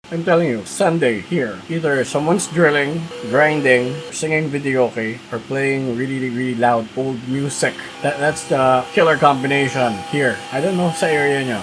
I'm telling you, Sunday here, either someone's drilling, grinding, singing videoke, or playing really loud old music. That's the killer combination here. I don't know sa area nyo.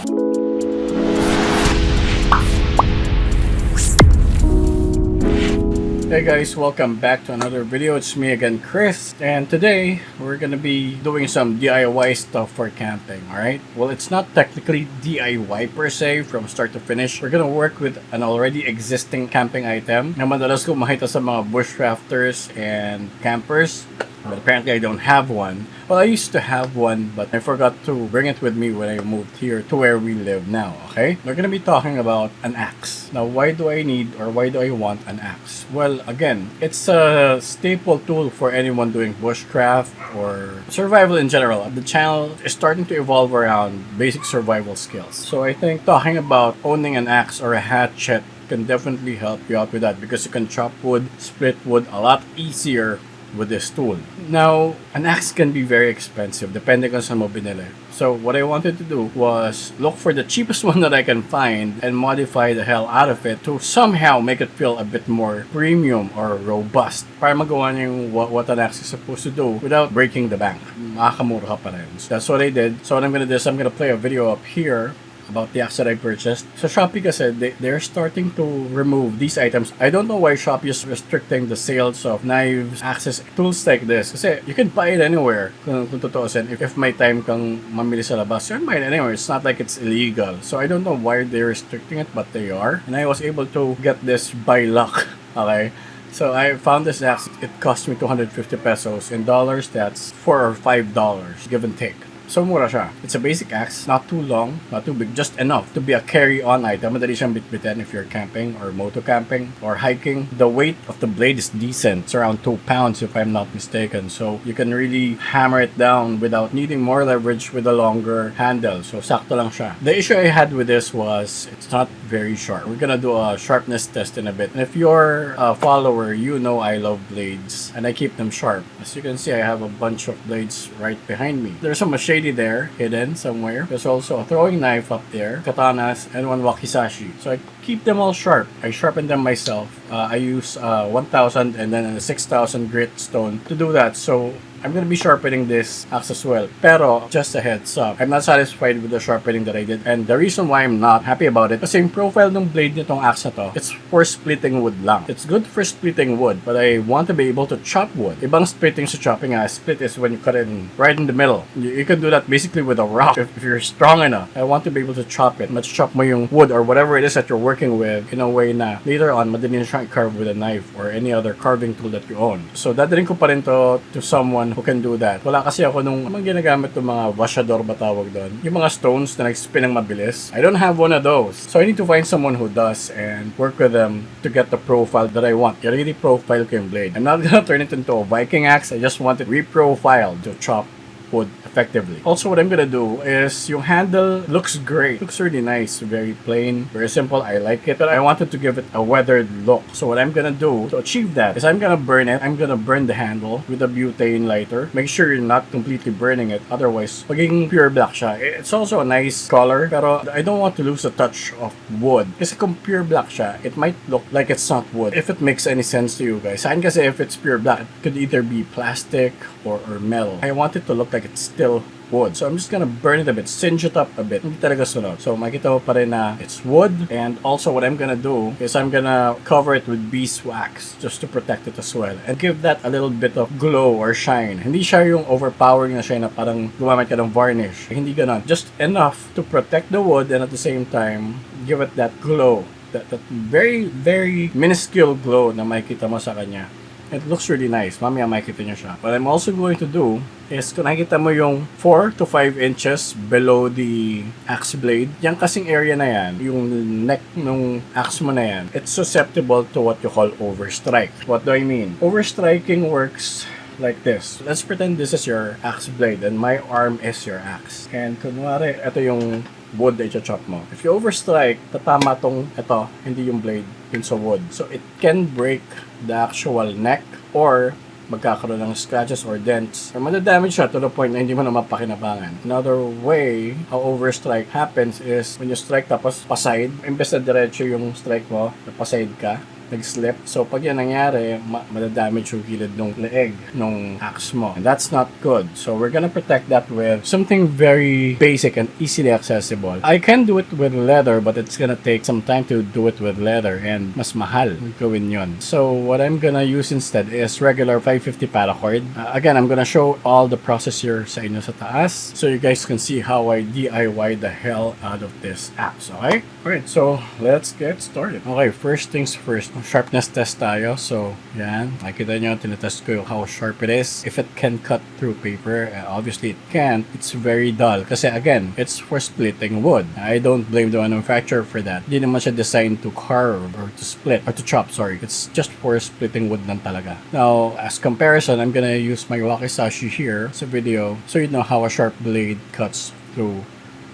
Hey guys, welcome back to another video. It's me again, Chris, and today we're gonna be doing some DIY stuff for camping, alright? Well, it's not technically DIY per se from start to finish. We're gonna work with an already existing camping item na madalas ko makita sa mga bushcrafters and campers. But apparently I don't have one. Well, I used to have one, but I forgot to bring it with me when I moved here to where we live now, okay? We're gonna be talking about an axe. Now, why do I need or why do I want an axe? Well, again, it's a staple tool for anyone doing bushcraft or survival in general. The channel is starting to evolve around basic survival skills. So I think talking about owning an axe or a hatchet can definitely help you out with that because you can chop wood, split wood a lot easier with this tool. Now, an axe can be very expensive depending on saan mo binili. So what I wanted to do was look for the cheapest one that I can find and modify the hell out of it to somehow make it feel a bit more premium or robust para magawa niya yung what an axe is supposed to do without breaking the bank. Makakamura ka pa rin. So that's what I did. So what I'm gonna do is I'm gonna play a video up here about the axe that I purchased. So Shopee kasi, they're starting to remove these items. I don't know why Shopee is restricting the sales of knives, axes, tools like this. Kasi you can buy it anywhere. Kung totoosin, if may time kang mamili sa labas, you can buy it anywhere. It's not like it's illegal. So I don't know why they're restricting it, but they are. And I was able to get this by luck. Okay? So I found this axe. It cost me 250 pesos. In dollars, that's $4 or $5, give and take. So mura siya. It's a basic axe, not too long, not too big, just enough to be a carry-on item. Madali siyang bitbitin if you're camping or moto camping or hiking. The weight of the blade is decent. It's around 2 pounds if I'm not mistaken. So you can really hammer it down without needing more leverage with a longer handle. So sakto lang siya. The issue I had with this was it's not very sharp. We're gonna do a sharpness test in a bit. And if you're a follower, you know I love blades and I keep them sharp. As you can see, I have a bunch of blades right behind me. There's a machete there, hidden somewhere. There's also a throwing knife up there, katanas, and one wakizashi. So I keep them all sharp. I sharpen them myself. I use 1000 and then a 6000 grit stone to do that. So I'm gonna be sharpening this axe as well. Pero, just a heads up, I'm not satisfied with the sharpening that I did. And the reason why I'm not happy about it, kasi yung profile ng blade nitong axe na to, it's for splitting wood lang. It's good for splitting wood, but I want to be able to chop wood. Ibang splitting sa chopping, split is when you cut it right in the middle. You can do that basically with a rock if you're strong enough. I want to be able to chop it. Let's chop mo yung wood or whatever it is that you're working with in a way na later on, madali na siyang carve with a knife or any other carving tool that you own. So, dadalhin ko pa rin to someone who can do that. Wala kasi ako nung ginagamit ng mga washador ba tawag doon. Yung mga stones na nag-spin ng mabilis. I don't have one of those. So I need to find someone who does and work with them to get the profile that I want. I profile ko yung blade. I'm not gonna turn it into a Viking axe. I just want it reprofiled to chop wood effectively. Also, what I'm gonna do is yung handle looks great. Looks really nice. Very plain, very simple. I like it, but I wanted to give it a weathered look. So what I'm gonna do to achieve that is I'm gonna burn it. I'm gonna burn the handle with a butane lighter. Make sure you're not completely burning it. Otherwise, magiging pure black siya. It's also a nice color, pero I don't want to lose the touch of wood. Kasi kung pure black siya, it might look like it's not wood. If it makes any sense to you guys. Sa akin kasi if it's pure black, it could either be plastic or metal. I want it to look like it's still wood. So I'm just gonna burn it a bit, singe it up a bit. Hindi talaga sunod. So makita mo pa rin na it's wood. And also what I'm gonna do is I'm gonna cover it with beeswax just to protect it as well. And give that a little bit of glow or shine. Hindi siya yung overpowering na shine na parang gumamit ka ng varnish. Hindi ganon. Just enough to protect the wood and at the same time, give it that glow. That very minuscule glow na makikita mo sa kanya. It looks really nice. Mamaya makikita nyo siya. What I'm also going to do is kung nakikita mo yung 4 to 5 inches below the axe blade, yung kasing area na yan, yung neck ng axe mo na yan, it's susceptible to what you call overstrike. What do I mean? Overstriking works like this. Let's pretend this is your axe blade and my arm is your axe. And kunwari, ito yung wood na i-chop mo. If you overstrike, tatama tong ito, hindi yung blade, yun sa wood. So it can break the actual neck or magkakaroon ng scratches or dents or madadamage siya to the point na hindi mo na mapakinabangan. Another way how overstrike happens is when you strike tapos paside, imbes na diretso yung strike mo, napaside ka, nag-slip. So, pag yan nangyari, madadamage yung gilid ng leeg ng axe mo. And that's not good. So, we're gonna protect that with something very basic and easily accessible. I can do it with leather, but it's gonna take some time to do it with leather and mas mahal gawin yun. So, what I'm gonna use instead is regular 550 paracord. Again, I'm gonna show all the process here sa inyo sa taas so you guys can see how I DIY the hell out of this axe, okay? Alright, so let's get started. Okay, first things first. Sharpness test tayo. So, yan. Makikita nyo, tinetest ko how sharp it is. If it can cut through paper, obviously it can't. It's very dull. Kasi again, it's for splitting wood. I don't blame the manufacturer for that. Hindi naman siya designed to carve or to split, or to chop, sorry. It's just for splitting wood lang talaga. Now, as comparison, I'm gonna use my wakizashi here sa video so you know how a sharp blade cuts through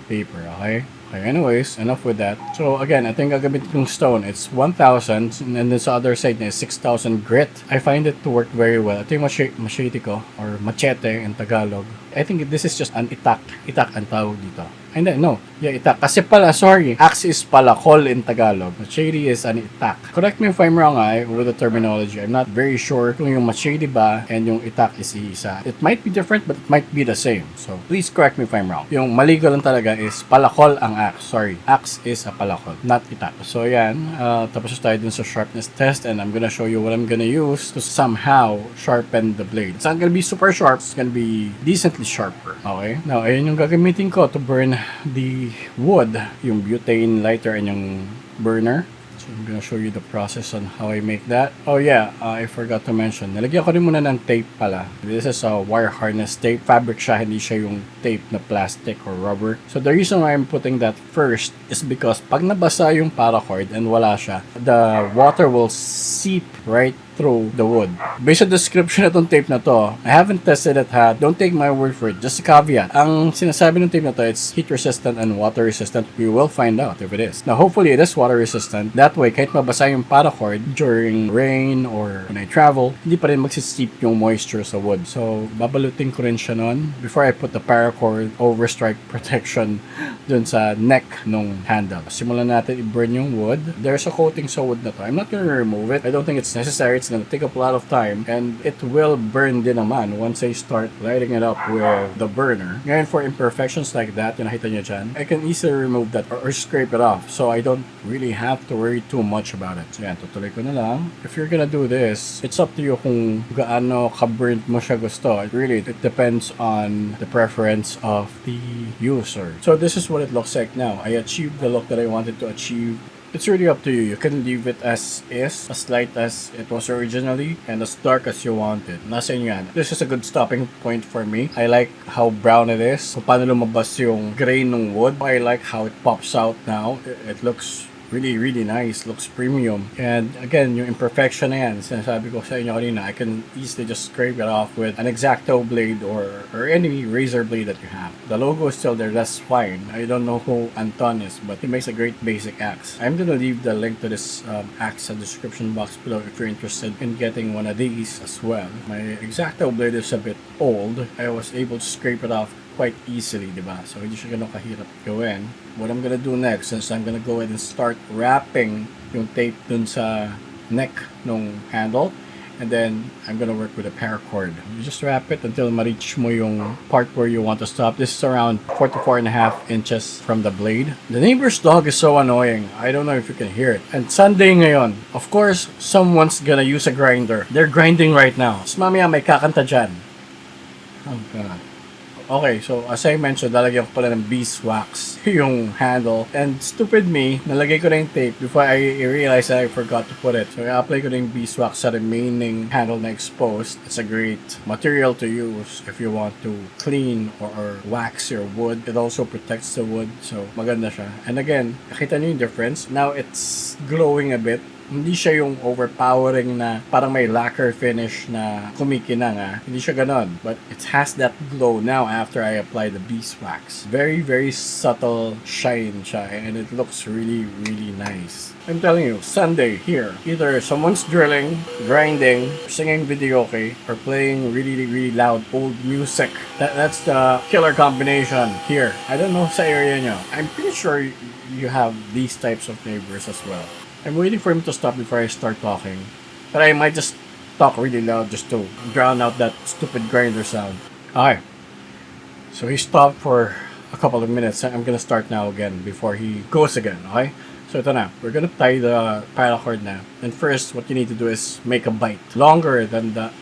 paper, okay? Okay, anyways, enough with that. So again, I think gagamitin kong stone. It's 1,000 and then sa other side is 6,000 grit. I find it to work very well. Ito yung machete ko or machete in Tagalog. I think this is just an itak. Itak ang tawag dito. Hindi, no. Yeah, itak. Kasi pala, sorry. Axe is palakol in Tagalog. Machete is an itak. Correct me if I'm wrong, with the terminology. I'm not very sure kung yung machete ba and yung itak is isa. It might be different, but it might be the same. So, please correct me if I'm wrong. Yung maligo lang talaga is palakol ang axe. Sorry. Axe is a palakol, not itak. So, yan. Tapos tayo dun sa sharpness test and I'm gonna show you what I'm gonna use to somehow sharpen the blade. It's not gonna be super sharp. It's gonna be decently sharper. Okay? Now, ayun yung gagamitin ko to burn the wood, yung butane lighter and yung burner. So I'm gonna show you the process on how I make that. Oh yeah, I forgot to mention, nalagyan ko rin muna ng tape pala. This is a wire harness tape. Fabric siya, hindi siya yung tape na plastic or rubber. So the reason why I'm putting that first is because pag nabasa yung paracord and wala siya, the water will seep right through the wood. Based on the description na itong tape na to, I haven't tested it ha. Don't take my word for it. Just a caveat. Ang sinasabi ng tape na to, it's heat resistant and water resistant. We will find out if it is. Now, hopefully, it is water resistant. That way, kahit mabasa yung paracord during rain or when I travel, hindi pa rin magsisip yung moisture sa wood. So, babalutin ko rin siya nun before I put the paracord overstrike protection dun sa neck nung handle. Simulan natin i-burn yung wood. There's a coating sa wood na to. I'm not gonna remove it. I don't think it's necessary. It's gonna take up a lot of time and it will burn din naman once I start lighting it up with the burner. Ngayon, for imperfections like that, yung nakita nyo dyan, I can easily remove that or scrape it off so I don't really have to worry too much about it. So yan, tutuloy ko na lang. If you're gonna do this, it's up to you kung gaano ka-burnt mo siya gusto. It depends on the preference of the user. So this is what it looks like now. I achieved the look that I wanted to achieve. It's really up to you. You can leave it as is, as light as it was originally, and as dark as you want it. Nasa inyo yan. This is a good stopping point for me. I like how brown it is. So, paano lumabas yung grain ng wood. I like how it pops out now. It looks really nice, looks premium. And again, yung imperfection na yan, sinasabi ko sa inyo kanina, I can easily just scrape it off with an X-Acto blade or any razor blade that you have. The logo is still there, that's fine. I don't know who Anton is, but he makes a great basic axe. I'm gonna leave the link to this axe in the description box below if you're interested in getting one of these as well. My X-Acto blade is a bit old. I was able to scrape it off quite easily, diba? So, hindi siya ganun kahirap gawin. What I'm gonna do next, since I'm gonna go ahead and start wrapping yung tape dun sa neck nung handle, and then I'm gonna work with a paracord. You just wrap it until ma-reach mo yung part where you want to stop. This is around 4 to 4.5 inches from the blade. The neighbor's dog is so annoying. I don't know if you can hear it. And Sunday ngayon, of course, someone's gonna use a grinder. They're grinding right now. Mas mamaya may kakanta dyan. Oh God. Okay, so as I mentioned, lalagyan ko pala ng beeswax yung handle. And stupid me, nalagay ko na yung tape before I realized that I forgot to put it. So I-apply ko na yung beeswax sa remaining handle na exposed. It's a great material to use if you want to clean or wax your wood. It also protects the wood, so maganda siya. And again, nakita niyo yung difference. Now it's glowing a bit. Hindi siya yung overpowering na parang may lacquer finish na kumikinang. Hindi siya ganon. But it has that glow now after I apply the Beeswax. Very, very subtle shine siya and it looks really, really nice. I'm telling you, Sunday here, either someone's drilling, grinding, singing videoke, or playing really, really loud old music. That's the killer combination here. I don't know sa area nyo. I'm pretty sure you have these types of neighbors as well. I'm waiting for him to stop before I start talking. But I might just talk really loud just to drown out that stupid grinder sound. Okay. So he stopped for a couple of minutes. I'm gonna start now again before he goes again, okay? So ito na. We're gonna tie the paracord na. And first, what you need to do is make a bite. Longer than the...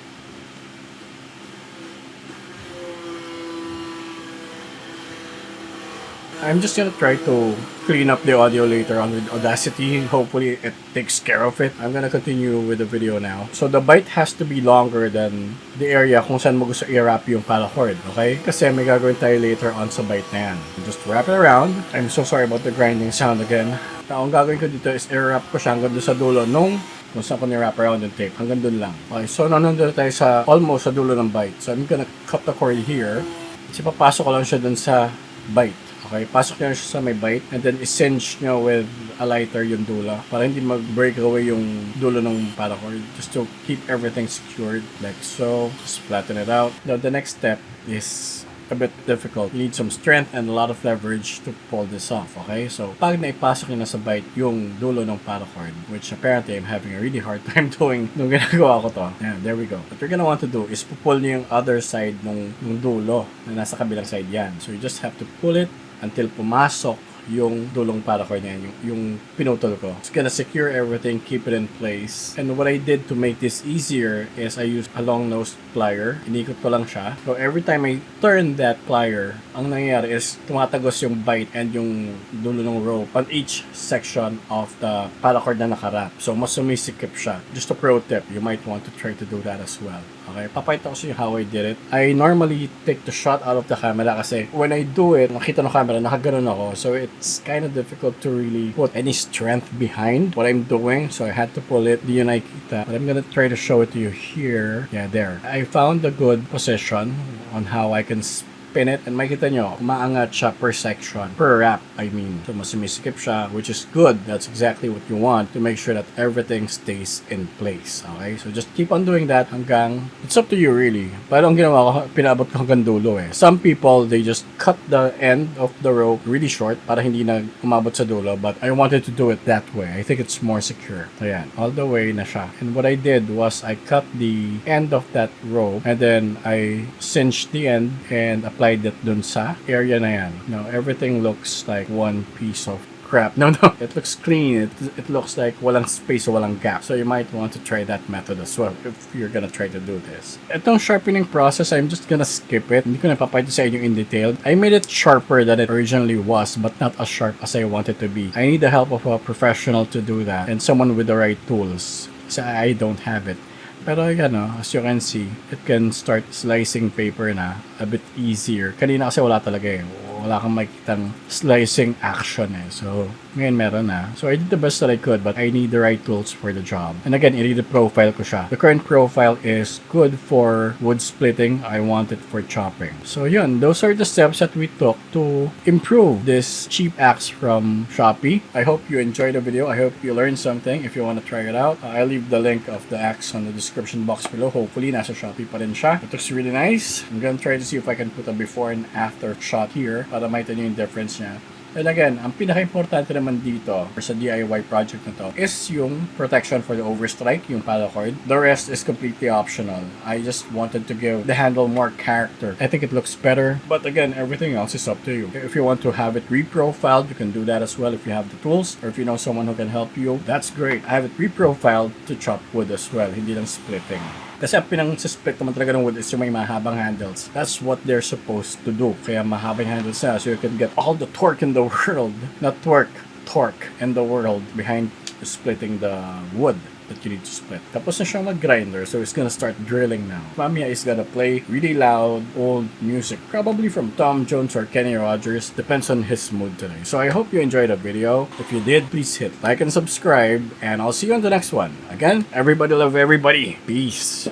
I'm just gonna try to clean up the audio later on with Audacity. Hopefully, it takes care of it. I'm gonna continue with the video now. So, the bite has to be longer than the area kung saan mo gusto i-wrap yung paracord, okay? Kasi may gagawin tayo later on sa bite na yan. Just wrap it around. I'm so sorry about the grinding sound again. Ang gagawin ko dito is i-wrap ko siya hanggang doon sa dulo nung kung saan ko ni-wrap around yung tape. Hanggang doon lang. Okay, so nandun tayo sa almost sa dulo ng bite. So, I'm gonna cut the cord here. Kasi papasok ko lang siya dun sa bite. Okay, pasok nyo siya sa may bite and then isinge nyo with a lighter yung dula para hindi mag-break away yung dulo ng paracord, just to keep everything secured like so. Just flatten it out. Now the next step is a bit difficult. You need some strength and a lot of leverage to pull this off, okay? So pag naipasok nyo na sa bite yung dulo ng paracord, which apparently I'm having a really hard time doing nung ginagawa ko to. Yeah, there we go. What you're gonna want to do is pull nyo yung other side ng dulo na nasa kabilang side yan. So you just have to pull it until pumasok yung dulong paracord niya, yung pinutol ko. It's gonna secure everything, keep it in place. And what I did to make this easier is I used a long-nosed plier. Inikot ko lang siya. So every time I turn that plier, ang nangyayari is tumatagos yung bite and yung dulo ng rope on each section of the paracord na nakarap. So mas sumisikip siya. Just a pro tip, you might want to try to do that as well. Okay, papakita ko sa inyo how I did it. I normally take the shot out of the camera kasi when I do it, makita ng camera, nakaganon ako. So it's kind of difficult to really put any strength behind what I'm doing. So I had to pull it. Di yun nakikita. But I'm gonna try to show it to you here. Yeah, there. I found a good position on how I can spin it, and makita nyo, umaangat siya per section, per wrap, I mean. So, mas sumisikip siya, which is good. That's exactly what you want to make sure that everything stays in place. Okay? So, just keep on doing that hanggang, it's up to you really. Pero ang ginawa ko, pinabot ko hanggang dulo eh. Some people, they just cut the end of the rope really short para hindi na umabot sa dulo, but I wanted to do it that way. I think it's more secure. So, yan. All the way na siya. And what I did was, I cut the end of that rope, and then I cinched the end and applied it dun sa area na yan. Now, everything looks like one piece of crap. No. It looks clean. It looks like walang space o walang gap. So, you might want to try that method as well if you're gonna try to do this. Itong sharpening process, I'm just gonna skip it. Hindi ko na papayad sa inyo in detail. I made it sharper than it originally was, but not as sharp as I want it to be. I need the help of a professional to do that and someone with the right tools. Kasi I don't have it. Pero as you can see, it can start slicing paper na a bit easier. Kanina kasi wala talaga eh. Wala kang makikitang slicing action eh. So, ngayon meron na. So, I did the best that I could, but I need the right tools for the job. And again, i-read the profile ko siya. The current profile is good for wood splitting. I want it for chopping. So, yun. Those are the steps that we took to improve this cheap axe from Shopee. I hope you enjoyed the video. I hope you learned something. If you want to try it out, I'll leave the link of the axe on the description box below. Hopefully, nasa Shopee pa rin siya. It looks really nice. I'm gonna try to see if I can put a before and after shot here para makita nyo yung difference niya. And again, ang pinaka-importante naman dito sa DIY project na to is yung protection for the overstrike, yung paracord. The rest is completely optional. I just wanted to give the handle more character. I think it looks better, but again, everything else is up to you. If you want to have it reprofiled, you can do that as well if you have the tools, or if you know someone who can help you, that's great. I have it reprofiled to chop wood as well, hindi lang splitting. Kasi ang pinang-split naman talaga ng wood is yung may mahabang handles. That's what they're supposed to do. Kaya mahabang handles na so you can get all the torque in the world. Not torque in the world behind splitting the wood. that you need to split. Tapos na siyang mag-grinder, so it's gonna start drilling now. Mamaya is gonna play really loud, old music, probably from Tom Jones or Kenny Rogers, depends on his mood today. So I hope you enjoyed the video. If you did, please hit like and subscribe, and I'll see you on the next one. Again, everybody love everybody. Peace.